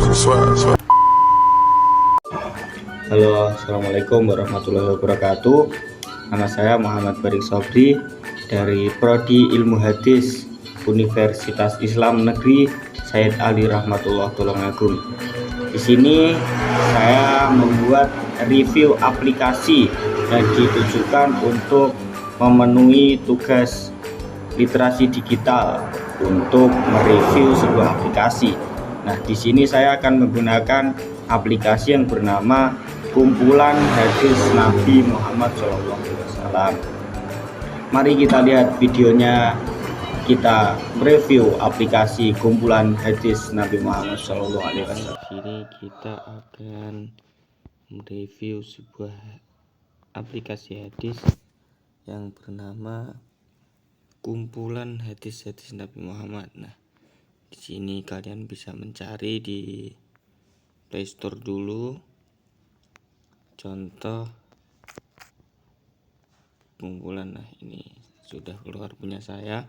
Halo, assalamualaikum warahmatullahi wabarakatuh. Nama saya Muhammad Barik Sobri dari Prodi Ilmu Hadis Universitas Islam Negeri Said Ali Rahmatullah Tulungagung. Di sini saya membuat review aplikasi yang ditujukan untuk memenuhi tugas literasi digital untuk mereview sebuah aplikasi. Nah, di sini saya akan menggunakan aplikasi yang bernama Kumpulan Hadis Nabi Muhammad SAW. Mari kita lihat videonya. Kita review aplikasi Kumpulan Hadis Nabi Muhammad SAW. Di sini kita akan mereview sebuah aplikasi hadis yang bernama Kumpulan Hadis-hadis Nabi Muhammad. Nah, di sini kalian bisa mencari di Play Store dulu. Contoh kumpulan, nah ini sudah keluar punya saya,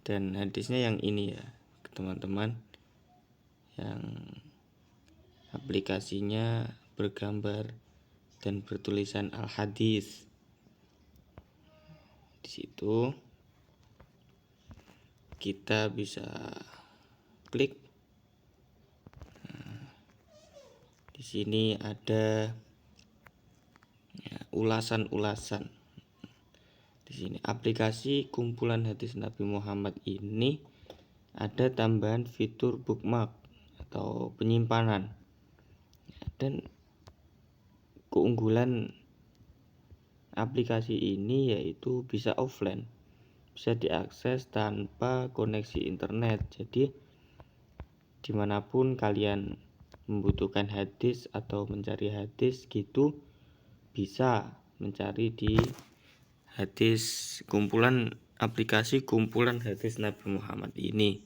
dan hadisnya yang ini ya teman-teman, yang aplikasinya bergambar dan bertulisan Al-Hadis. Di situ kita bisa klik. Nah, di sini ada ulasan-ulasan. Di sini aplikasi Kumpulan Hadis Nabi Muhammad ini ada tambahan fitur bookmark atau penyimpanan. Dan keunggulan aplikasi ini yaitu bisa offline, bisa diakses tanpa koneksi internet. Jadi dimanapun kalian membutuhkan hadis atau mencari hadis gitu, bisa mencari di aplikasi Kumpulan Hadis Nabi Muhammad ini.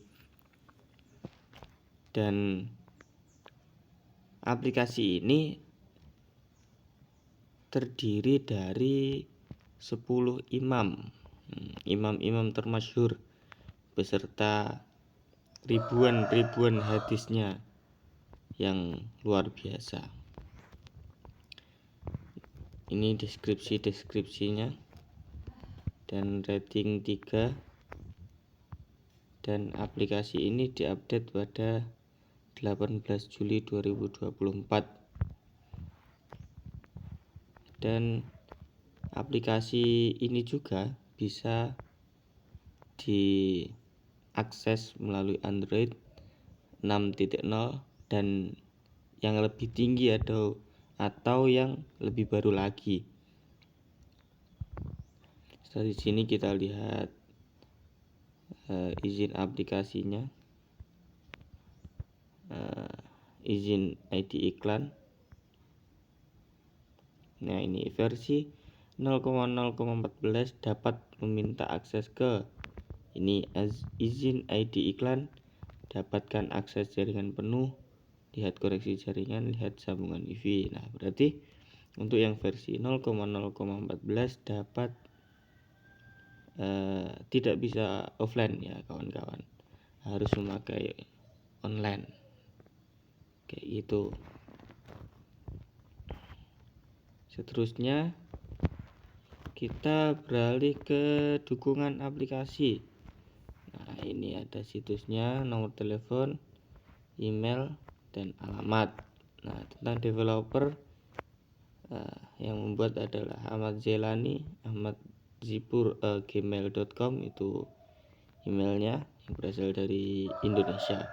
Dan aplikasi ini terdiri dari 10 imam termasyhur beserta ribuan hadisnya yang luar biasa. Ini deskripsinya dan rating 3, dan aplikasi ini diupdate pada 18 Juli 2024. Dan aplikasi ini juga bisa diakses melalui Android 6.0 dan yang lebih tinggi atau yang lebih baru lagi. Di sini kita lihat izin aplikasinya, izin ID iklan. Nah, ini versi 0,0,14 dapat meminta akses ke ini izin ID iklan, dapatkan akses jaringan penuh, lihat koreksi jaringan, lihat sambungan WiFi. Nah, berarti untuk yang versi 0,0,14 dapat tidak bisa offline ya kawan-kawan, harus memakai online kayak gitu. Seterusnya kita beralih ke dukungan aplikasi. Nah, ini ada situsnya, nomor telepon, email, dan alamat. Nah, tentang developer yang membuat adalah Ahmad Zelani, ahmadzipur@gmail.com, itu emailnya yang berasal dari Indonesia.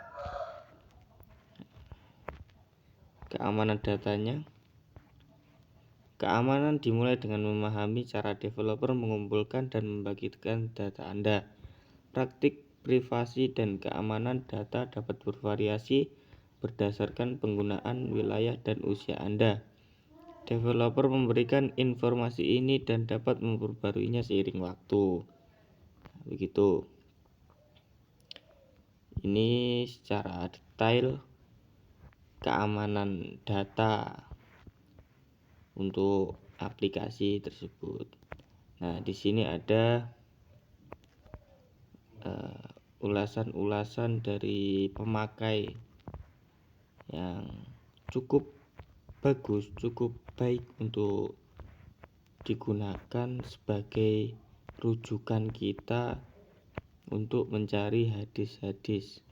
Keamanan datanya. Keamanan dimulai dengan memahami cara developer mengumpulkan dan membagikan data Anda. Praktik privasi dan keamanan data dapat bervariasi berdasarkan penggunaan wilayah dan usia Anda. Developer memberikan informasi ini dan dapat memperbaruinya seiring waktu. Begitu. Ini secara detail keamanan data untuk aplikasi tersebut. Nah, di sini ada ulasan-ulasan dari pemakai yang cukup bagus, cukup baik untuk digunakan sebagai rujukan kita untuk mencari hadis-hadis.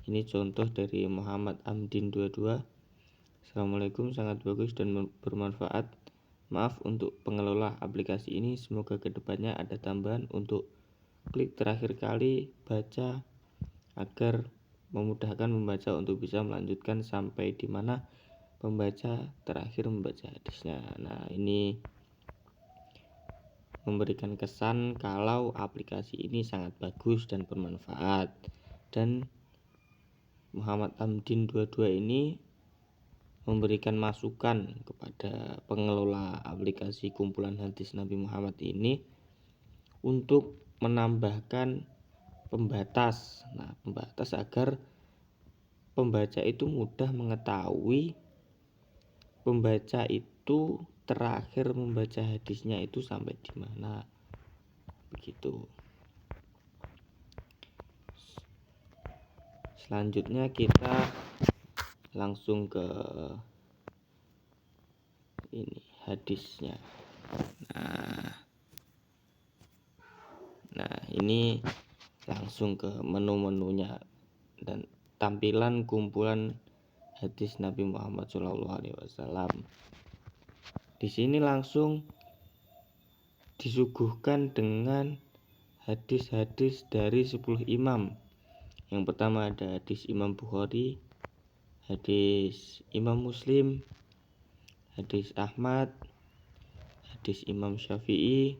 Ini contoh dari Muhammad Amdin 22. Assalamualaikum, sangat bagus dan bermanfaat. Maaf untuk pengelola aplikasi ini, semoga kedepannya ada tambahan untuk klik terakhir kali baca agar memudahkan membaca untuk bisa melanjutkan sampai di mana pembaca terakhir membaca hadisnya. Nah, ini memberikan kesan kalau aplikasi ini sangat bagus dan bermanfaat. Dan Muhammad Amdin 22 ini memberikan masukan kepada pengelola aplikasi kumpulan hadis Nabi Muhammad ini untuk menambahkan pembatas. Nah, pembatas agar pembaca itu mudah mengetahui pembaca itu terakhir membaca hadisnya itu sampai di mana. Begitu. Selanjutnya kita langsung ke ini hadisnya. Nah, ini langsung ke menu-menunya dan tampilan kumpulan hadis Nabi Muhammad SAW. Di sini langsung disuguhkan dengan hadis-hadis dari 10 imam. Yang pertama ada hadis Imam Bukhari, hadis Imam Muslim, hadis Ahmad, hadis Imam Syafi'i,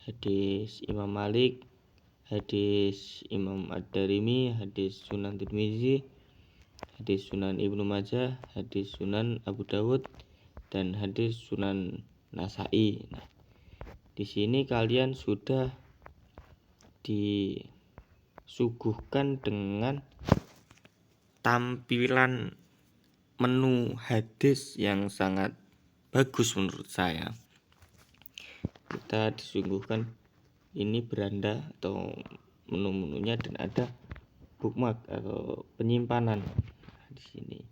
hadis Imam Malik, hadis Imam Ad-Darimi, hadis Sunan Tirmizi, hadis Sunan Ibnu Majah, hadis Sunan Abu Dawud, dan hadis Sunan Nasai. Nah, di sini kalian sudah disuguhkan dengan tampilan menu hadis yang sangat bagus menurut saya. Kita disuguhkan ini beranda atau menu-menunya dan ada bookmark atau penyimpanan di sini.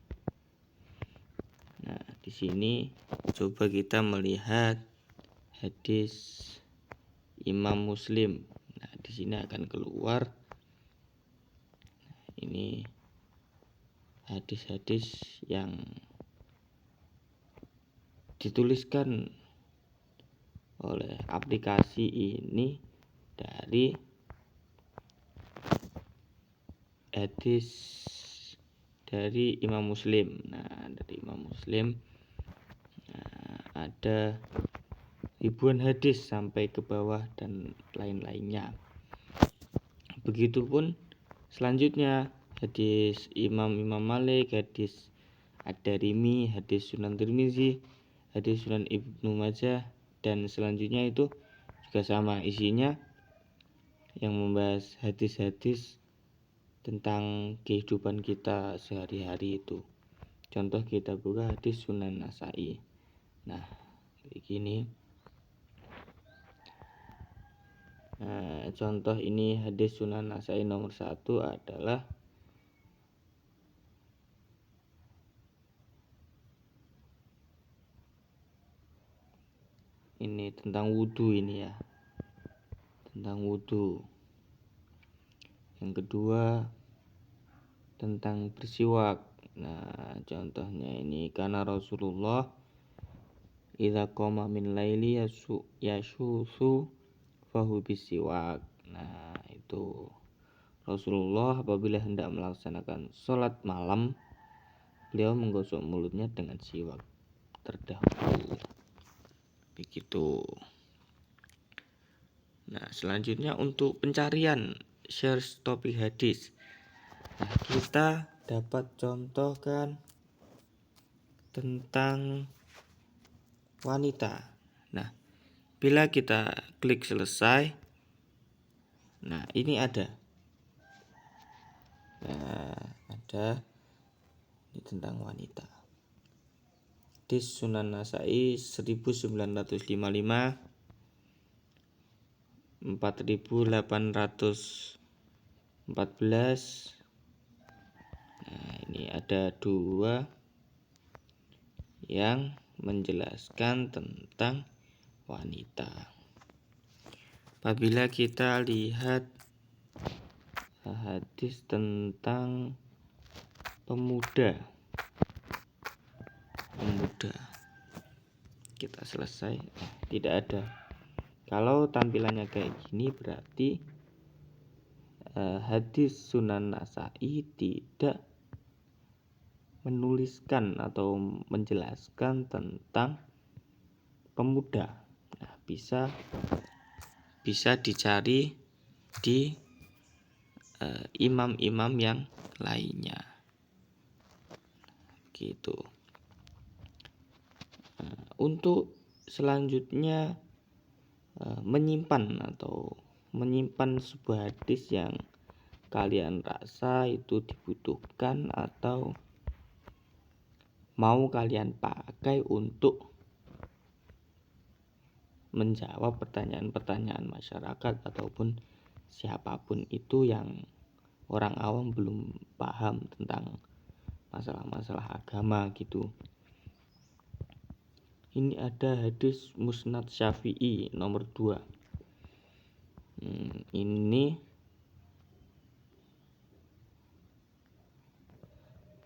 Nah, di sini coba kita melihat hadis Imam Muslim. Nah, di sini akan keluar ini hadis-hadis yang dituliskan oleh aplikasi ini dari hadis dari Imam Muslim. Nah, dari Imam Muslim ada ribuan hadis sampai ke bawah dan lain-lainnya. Begitupun selanjutnya hadis Imam Malik, hadis Ad-Darimi, hadis Sunan Tirmizi, hadis Sunan Ibnu Majah, dan selanjutnya itu juga sama isinya yang membahas hadis-hadis tentang kehidupan kita sehari-hari itu. Contoh kita buka hadis Sunan Nasai. Nah, begini. Nah, contoh ini hadis Sunan Nasai nomor 1 adalah ini tentang wudhu ini ya. Tentang wudhu. Yang kedua tentang bersiwak. Nah, contohnya ini karena Rasulullah idza qama min laili yashuthu fahu bisiwak. Nah, itu Rasulullah apabila hendak melaksanakan sholat malam, beliau menggosok mulutnya dengan siwak terdahulu. Begitu. Nah, selanjutnya untuk pencarian share topik hadis. Nah, kita dapat contohkan tentang wanita. Nah, bila kita klik selesai, nah ini ada. Nah, ada ini tentang wanita. Hadis Sunan Nasai 1955, 4814, Nah, ini ada 2 yang menjelaskan tentang wanita. Apabila kita lihat hadis tentang pemuda, kita selesai. Tidak ada. Kalau tampilannya kayak gini berarti hadis Sunan Nasai tidak menuliskan atau menjelaskan tentang pemuda. Nah, bisa dicari di imam-imam yang lainnya, gitu. Untuk selanjutnya menyimpan sebuah hadis yang kalian rasa itu dibutuhkan atau mau kalian pakai untuk menjawab pertanyaan-pertanyaan masyarakat ataupun siapapun itu yang orang awam belum paham tentang masalah-masalah agama gitu. Ini ada hadis Musnad Syafi'i nomor 2. Ini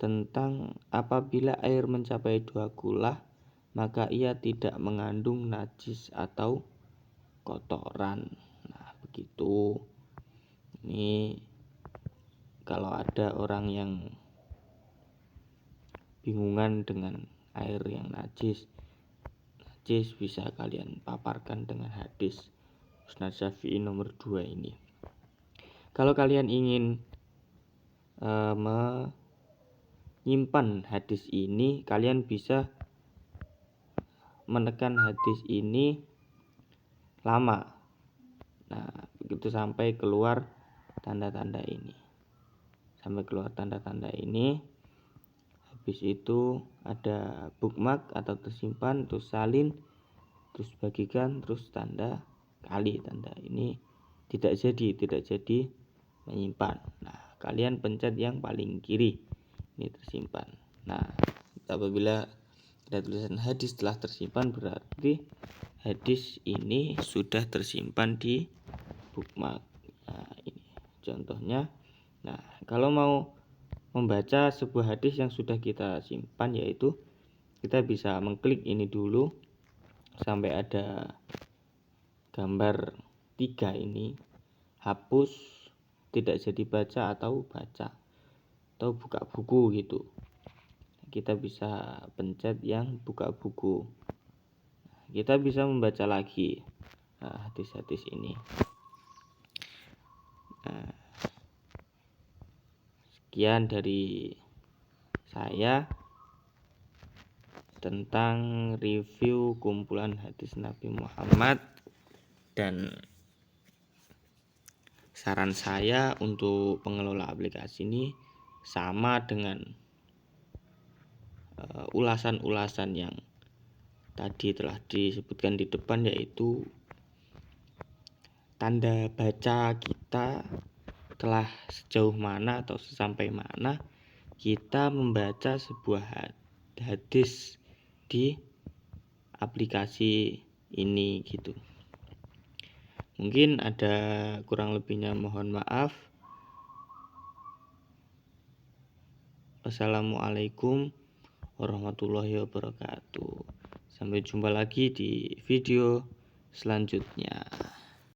tentang apabila air mencapai 2 kulah maka ia tidak mengandung najis atau kotoran. Nah, begitu. Ini kalau ada orang yang bingungan dengan air yang najis bisa kalian paparkan dengan hadis Musnad Syafi'i nomor 2 ini. Kalau kalian ingin menyimpan hadis ini, kalian bisa menekan hadis ini lama. Nah, begitu sampai keluar tanda-tanda ini. Habis itu ada bookmark atau tersimpan, terus salin, terus bagikan, terus tanda kali. Tanda ini tidak jadi menyimpan. Nah, kalian pencet yang paling kiri, ini tersimpan. Nah, apabila ada tulisan hadis telah tersimpan berarti hadis ini sudah tersimpan di bookmark. Nah, ini contohnya. Nah, kalau mau membaca sebuah hadis yang sudah kita simpan, yaitu kita bisa mengklik ini dulu sampai ada gambar 3 ini, hapus, tidak jadi baca atau baca atau buka buku gitu. Kita bisa pencet yang buka buku. Kita bisa membaca lagi hadis-hadis ini. Sekian dari saya tentang review kumpulan hadis Nabi Muhammad, dan saran saya untuk pengelola aplikasi ini sama dengan ulasan-ulasan yang tadi telah disebutkan di depan, yaitu tanda baca kita telah sejauh mana atau sampai mana kita membaca sebuah hadis di aplikasi ini gitu. Mungkin ada kurang lebihnya, mohon maaf. Wassalamualaikum warahmatullahi wabarakatuh. Sampai jumpa lagi di video selanjutnya.